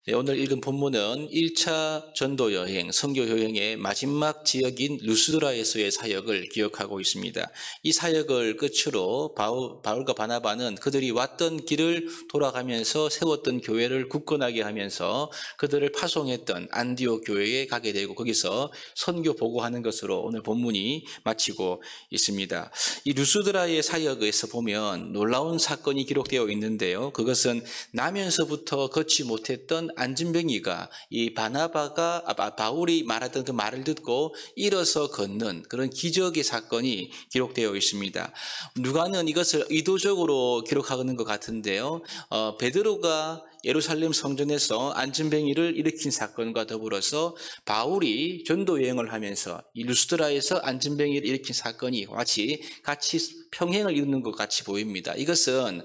네, 오늘 읽은 본문은 1차 전도 여행, 선교 여행의 마지막 지역인 루스드라에서의 사역을 기억하고 있습니다. 이 사역을 끝으로 바울과 바나바는 그들이 왔던 길을 돌아가면서 세웠던 교회를 굳건하게 하면서 그들을 파송했던 안디옥 교회에 가게 되고 거기서 선교 보고하는 것으로 오늘 본문이 마치고 있습니다. 이 루스드라의 사역에서 보면 놀라운 사건이 기록되어 있는데요. 그것은 나면서부터 걷지 못했던 안진뱅이가 이 바울이 말하던 그 말을 듣고 일어서 걷는 그런 기적의 사건이 기록되어 있습니다. 누가는 이것을 의도적으로 기록하는 것 같은데요. 베드로가 예루살렘 성전에서 안진뱅이를 일으킨 사건과 더불어서 바울이 전도 여행을 하면서 이 루스드라에서 안진뱅이를 일으킨 사건이 같이 평행을 이루는 것 같이 보입니다. 이것은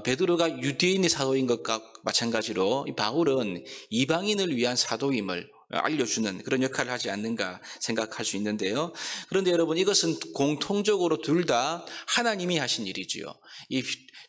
베드로가 유대인의 사도인 것과 마찬가지로 바울은 이방인을 위한 사도임을 알려주는 그런 역할을 하지 않는가 생각할 수 있는데요. 그런데 여러분, 이것은 공통적으로 둘 다 하나님이 하신 일이지요. 이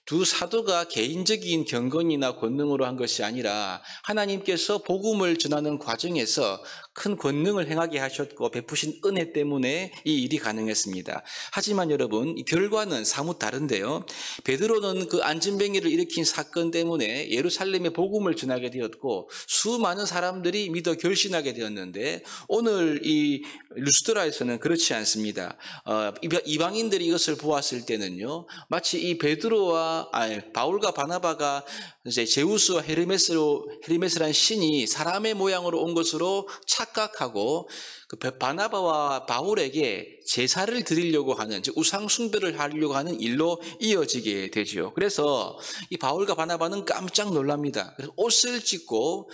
두 사도가 개인적인 경건이나 권능으로 한 것이 아니라 하나님께서 복음을 전하는 과정에서 큰 권능을 행하게 하셨고 베푸신 은혜 때문에 이 일이 가능했습니다. 하지만 여러분, 이 결과는 사뭇 다른데요. 베드로는 그 안진뱅이를 일으킨 사건 때문에 예루살렘에 복음을 전하게 되었고 수많은 사람들이 믿어 결신하게 되었는데, 오늘 이 루스드라에서는 그렇지 않습니다. 이방인들이 이것을 보았을 때는요, 마치 이 바울과 바나바가 이제 제우스와 헤르메스라는 신이 사람의 모양으로 온 것으로 착각하고 그 바나바와 바울에게 제사를 드리려고 하는, 즉 우상 숭배를 하려고 하는 일로 이어지게 되죠. 그래서 이 바울과 바나바는 깜짝 놀랍니다. 그래서 옷을 찢고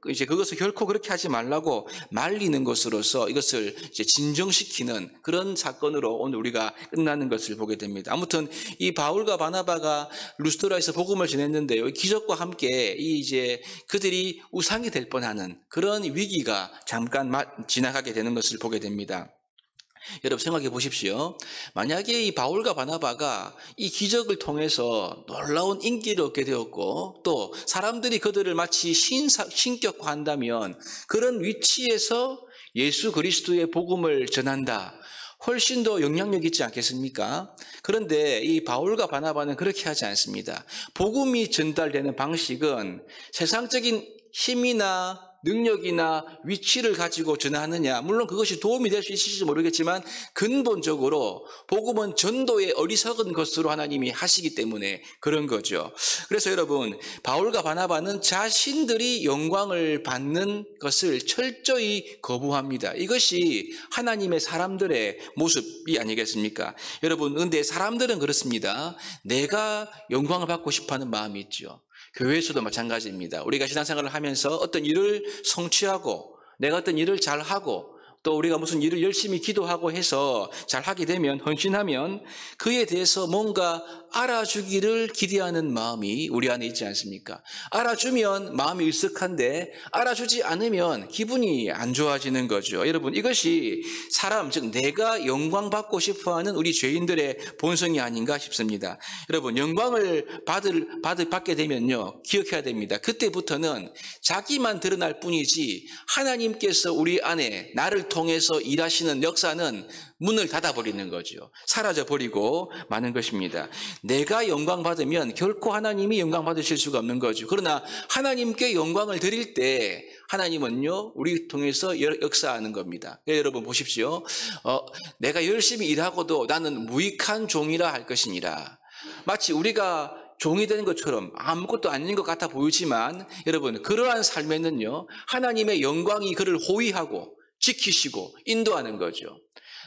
이제 그것을 결코 그렇게 하지 말라고 말리는 것으로서 이것을 이제 진정시키는 그런 사건으로 오늘 우리가 끝나는 것을 보게 됩니다. 아무튼 이 바울과 바나바가 루스드라에서 복음을 전했는데요, 기적과 함께 이제 그들이 우상이 될 뻔하는 그런 위기가 잠깐 지나가게 되는 것을 보게 됩니다. 여러분 생각해 보십시오. 만약에 이 바울과 바나바가 이 기적을 통해서 놀라운 인기를 얻게 되었고 또 사람들이 그들을 마치 신격화한다면 그런 위치에서 예수 그리스도의 복음을 전한다, 훨씬 더 영향력 있지 않겠습니까? 그런데 이 바울과 바나바는 그렇게 하지 않습니다. 복음이 전달되는 방식은 세상적인 힘이나 능력이나 위치를 가지고 전하느냐, 물론 그것이 도움이 될 수 있을지 모르겠지만 근본적으로 복음은 전도의 어리석은 것으로 하나님이 하시기 때문에 그런 거죠. 그래서 여러분, 바울과 바나바는 자신들이 영광을 받는 것을 철저히 거부합니다. 이것이 하나님의 사람들의 모습이 아니겠습니까? 여러분, 근데 사람들은 그렇습니다. 내가 영광을 받고 싶어하는 마음이 있죠. 교회에서도 마찬가지입니다. 우리가 신앙생활을 하면서 어떤 일을 성취하고 내가 어떤 일을 잘하고 또 우리가 무슨 일을 열심히 기도하고 해서 잘하게 되면, 헌신하면 그에 대해서 뭔가 알아주기를 기대하는 마음이 우리 안에 있지 않습니까? 알아주면 마음이 으쓱한데 알아주지 않으면 기분이 안 좋아지는 거죠. 여러분, 이것이 사람, 즉 내가 영광받고 싶어하는 우리 죄인들의 본성이 아닌가 싶습니다. 여러분, 영광을 받게 되면요, 기억해야 됩니다. 그때부터는 자기만 드러날 뿐이지 하나님께서 우리 안에 나를 통해서 일하시는 역사는 문을 닫아버리는 거죠. 사라져버리고 마는 것입니다. 내가 영광 받으면 결코 하나님이 영광 받으실 수가 없는 거죠. 그러나 하나님께 영광을 드릴 때 하나님은요, 우리 통해서 역사하는 겁니다. 여러분 보십시오. 내가 열심히 일하고도 나는 무익한 종이라 할 것이니라. 마치 우리가 종이 되는 것처럼 아무것도 아닌 것 같아 보이지만 여러분, 그러한 삶에는요, 하나님의 영광이 그를 호위하고 지키시고 인도하는 거죠.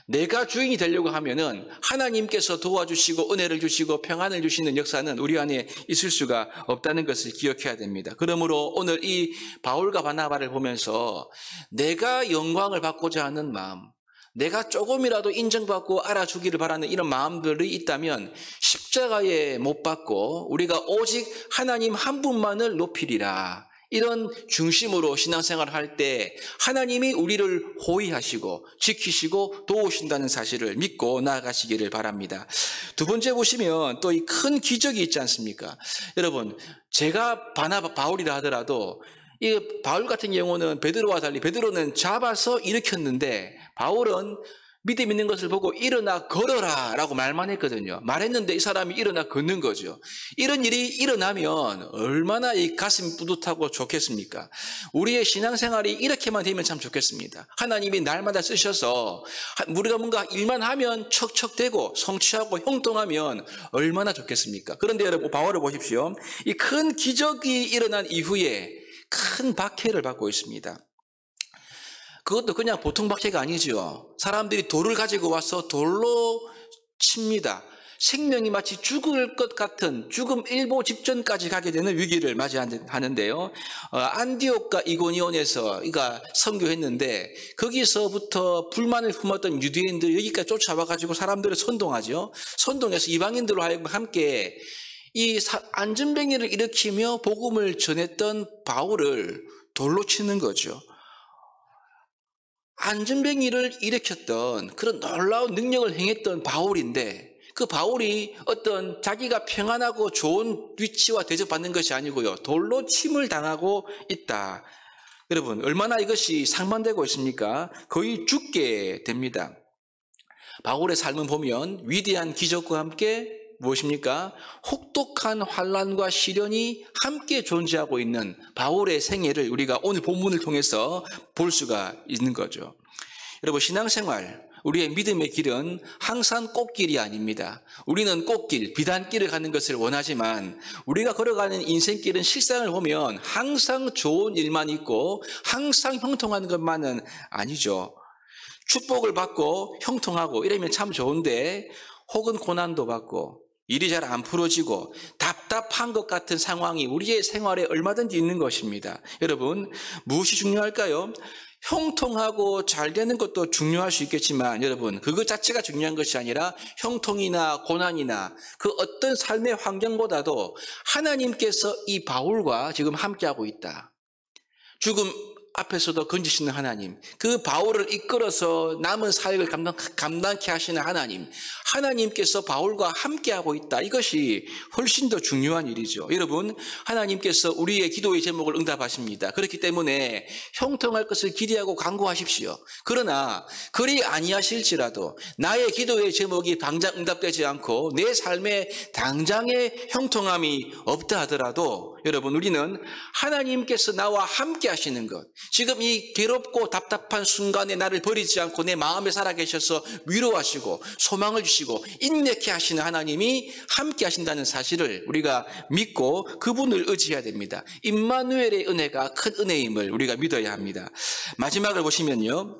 내가 주인이 되려고 하면은 하나님께서 도와주시고 은혜를 주시고 평안을 주시는 역사는 우리 안에 있을 수가 없다는 것을 기억해야 됩니다. 그러므로 오늘 이 바울과 바나바를 보면서 내가 영광을 받고자 하는 마음, 내가 조금이라도 인정받고 알아주기를 바라는 이런 마음들이 있다면 십자가에 못 박고 우리가 오직 하나님 한 분만을 높이리라, 이런 중심으로 신앙생활을 할 때 하나님이 우리를 호위하시고 지키시고 도우신다는 사실을 믿고 나아가시기를 바랍니다. 두 번째 보시면 또 이 큰 기적이 있지 않습니까? 여러분, 제가 바울이라 하더라도 이 바울 같은 경우는 베드로와 달리 베드로는 잡아서 일으켰는데 바울은 믿음 있는 것을 보고 일어나 걸어라 라고 말만 했거든요. 말했는데 이 사람이 일어나 걷는 거죠. 이런 일이 일어나면 얼마나 이 가슴이 뿌듯하고 좋겠습니까? 우리의 신앙생활이 이렇게만 되면 참 좋겠습니다. 하나님이 날마다 쓰셔서 우리가 뭔가 일만 하면 척척대고 성취하고 형통하면 얼마나 좋겠습니까? 그런데 여러분 바울을 보십시오. 이 큰 기적이 일어난 이후에 큰 박해를 받고 있습니다. 그것도 그냥 보통 박해가 아니죠. 사람들이 돌을 가지고 와서 돌로 칩니다. 생명이 마치 죽을 것 같은 죽음 일보 직전까지 가게 되는 위기를 맞이하는데요. 안디옥과 이고니온에서 그러니까 선교했는데 거기서부터 불만을 품었던 유대인들 여기까지 쫓아와가지고 사람들을 선동하죠. 선동해서 이방인들로 하여금 함께 이 안전뱅이를 일으키며 복음을 전했던 바울을 돌로 치는 거죠. 안전뱅이를 일으켰던 그런 놀라운 능력을 행했던 바울인데 그 바울이 어떤 자기가 평안하고 좋은 위치와 대접받는 것이 아니고요. 돌로 침을 당하고 있다. 여러분 얼마나 이것이 상반되고 있습니까? 거의 죽게 됩니다. 바울의 삶을 보면 위대한 기적과 함께 무엇입니까? 혹독한 환난과 시련이 함께 존재하고 있는 바울의 생애를 우리가 오늘 본문을 통해서 볼 수가 있는 거죠. 여러분 신앙생활, 우리의 믿음의 길은 항상 꽃길이 아닙니다. 우리는 꽃길, 비단길을 가는 것을 원하지만 우리가 걸어가는 인생길은 실상을 보면 항상 좋은 일만 있고 항상 형통한 것만은 아니죠. 축복을 받고 형통하고 이러면 참 좋은데 혹은 고난도 받고 일이 잘 안 풀어지고 답답한 것 같은 상황이 우리의 생활에 얼마든지 있는 것입니다. 여러분 무엇이 중요할까요? 형통하고 잘 되는 것도 중요할 수 있겠지만 여러분 그것 자체가 중요한 것이 아니라 형통이나 고난이나 그 어떤 삶의 환경보다도 하나님께서 이 바울과 지금 함께하고 있다. 죽음 앞에서도 건지시는 하나님, 그 바울을 이끌어서 남은 사역을 감당케 하시는 하나님께서 바울과 함께하고 있다. 이것이 훨씬 더 중요한 일이죠. 여러분, 하나님께서 우리의 기도의 제목을 응답하십니다. 그렇기 때문에 형통할 것을 기대하고 간구하십시오. 그러나 그리 아니하실지라도 나의 기도의 제목이 당장 응답되지 않고 내 삶에 당장의 형통함이 없다 하더라도 여러분 우리는 하나님께서 나와 함께 하시는 것, 지금 이 괴롭고 답답한 순간에 나를 버리지 않고 내 마음에 살아계셔서 위로하시고 소망을 주시고 인내케 하시는 하나님이 함께 하신다는 사실을 우리가 믿고 그분을 의지해야 됩니다. 임마누엘의 은혜가 큰 은혜임을 우리가 믿어야 합니다. 마지막을 보시면요,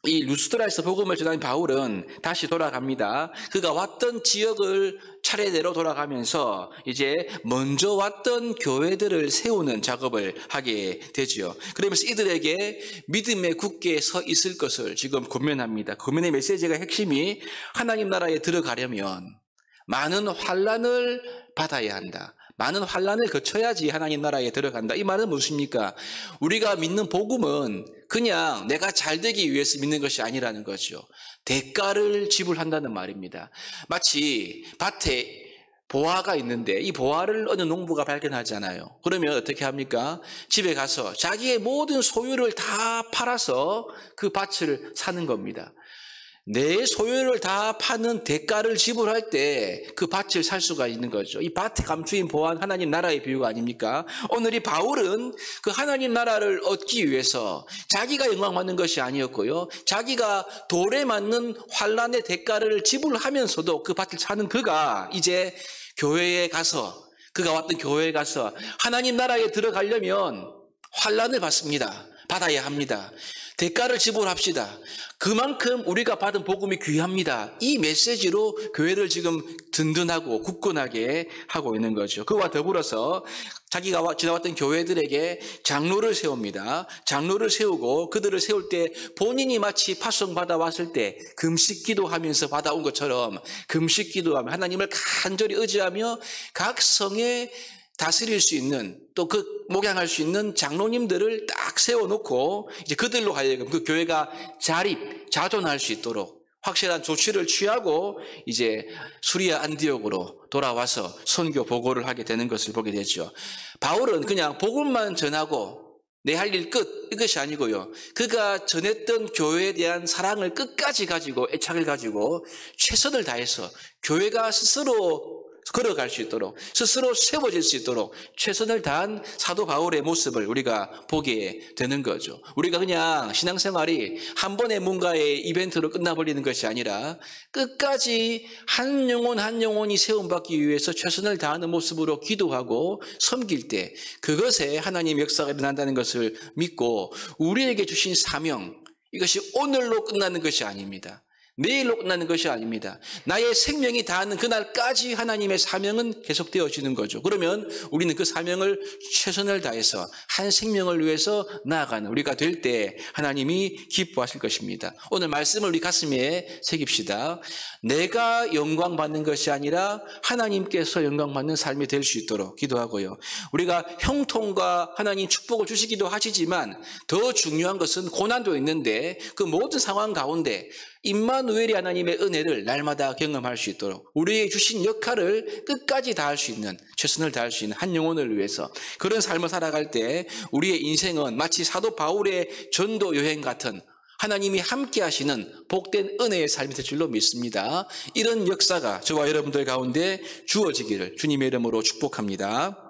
이 루스드라에서 복음을 전한 바울은 다시 돌아갑니다. 그가 왔던 지역을 차례대로 돌아가면서 이제 먼저 왔던 교회들을 세우는 작업을 하게 되죠. 그러면서 이들에게 믿음에 굳게 서 있을 것을 지금 권면합니다. 권면의 메시지가 핵심이 하나님 나라에 들어가려면 많은 환난을 받아야 한다. 많은 환난을 거쳐야지 하나님 나라에 들어간다. 이 말은 무엇입니까? 우리가 믿는 복음은 그냥 내가 잘 되기 위해서 믿는 것이 아니라는 거죠. 대가를 지불한다는 말입니다. 마치 밭에 보화가 있는데 이 보화를 어느 농부가 발견하잖아요. 그러면 어떻게 합니까? 집에 가서 자기의 모든 소유를 다 팔아서 그 밭을 사는 겁니다. 내 소유를 다 파는 대가를 지불할 때 그 밭을 살 수가 있는 거죠. 이 밭에 감추인 보안 하나님 나라의 비유가 아닙니까? 오늘 이 바울은 그 하나님 나라를 얻기 위해서 자기가 영광받는 것이 아니었고요. 자기가 돌에 맞는 환난의 대가를 지불하면서도 그 밭을 사는 그가 이제 교회에 가서 그가 왔던 교회에 가서 하나님 나라에 들어가려면 환난을 받습니다. 받아야 합니다. 대가를 지불합시다. 그만큼 우리가 받은 복음이 귀합니다. 이 메시지로 교회를 지금 든든하고 굳건하게 하고 있는 거죠. 그와 더불어서 자기가 지나왔던 교회들에게 장로를 세웁니다. 장로를 세우고 그들을 세울 때 본인이 마치 파송 받아왔을 때 금식 기도하면서 받아온 것처럼 금식 기도하며 하나님을 간절히 의지하며 각 성에 다스릴 수 있는 또 그 목양할 수 있는 장로님들을 딱 세워놓고 이제 그들로 하여금 그 교회가 자존할 수 있도록 확실한 조치를 취하고 이제 수리아 안디옥으로 돌아와서 선교 보고를 하게 되는 것을 보게 되죠. 바울은 그냥 복음만 전하고 내 할 일 끝 이것이 아니고요. 그가 전했던 교회에 대한 사랑을 끝까지 가지고 애착을 가지고 최선을 다해서 교회가 스스로 걸어갈 수 있도록 스스로 세워질 수 있도록 최선을 다한 사도 바울의 모습을 우리가 보게 되는 거죠. 우리가 그냥 신앙생활이 한 번의 뭔가의 이벤트로 끝나버리는 것이 아니라 끝까지 한 영혼 한 영혼이 세움받기 위해서 최선을 다하는 모습으로 기도하고 섬길 때 그것에 하나님의 역사가 일어난다는 것을 믿고 우리에게 주신 사명 이것이 오늘로 끝나는 것이 아닙니다. 내일로 끝나는 것이 아닙니다. 나의 생명이 닿는 그날까지 하나님의 사명은 계속되어지는 거죠. 그러면 우리는 그 사명을 최선을 다해서 한 생명을 위해서 나아가는 우리가 될 때 하나님이 기뻐하실 것입니다. 오늘 말씀을 우리 가슴에 새깁시다. 내가 영광받는 것이 아니라 하나님께서 영광받는 삶이 될 수 있도록 기도하고요. 우리가 형통과 하나님 축복을 주시기도 하시지만 더 중요한 것은 고난도 있는데 그 모든 상황 가운데 임마누엘이 하나님의 은혜를 날마다 경험할 수 있도록 우리에게 주신 역할을 끝까지 다할 수 있는 최선을 다할 수 있는 한 영혼을 위해서 그런 삶을 살아갈 때 우리의 인생은 마치 사도 바울의 전도 여행 같은 하나님이 함께 하시는 복된 은혜의 삶이 될 줄로 믿습니다. 이런 역사가 저와 여러분들 가운데 주어지기를 주님의 이름으로 축복합니다.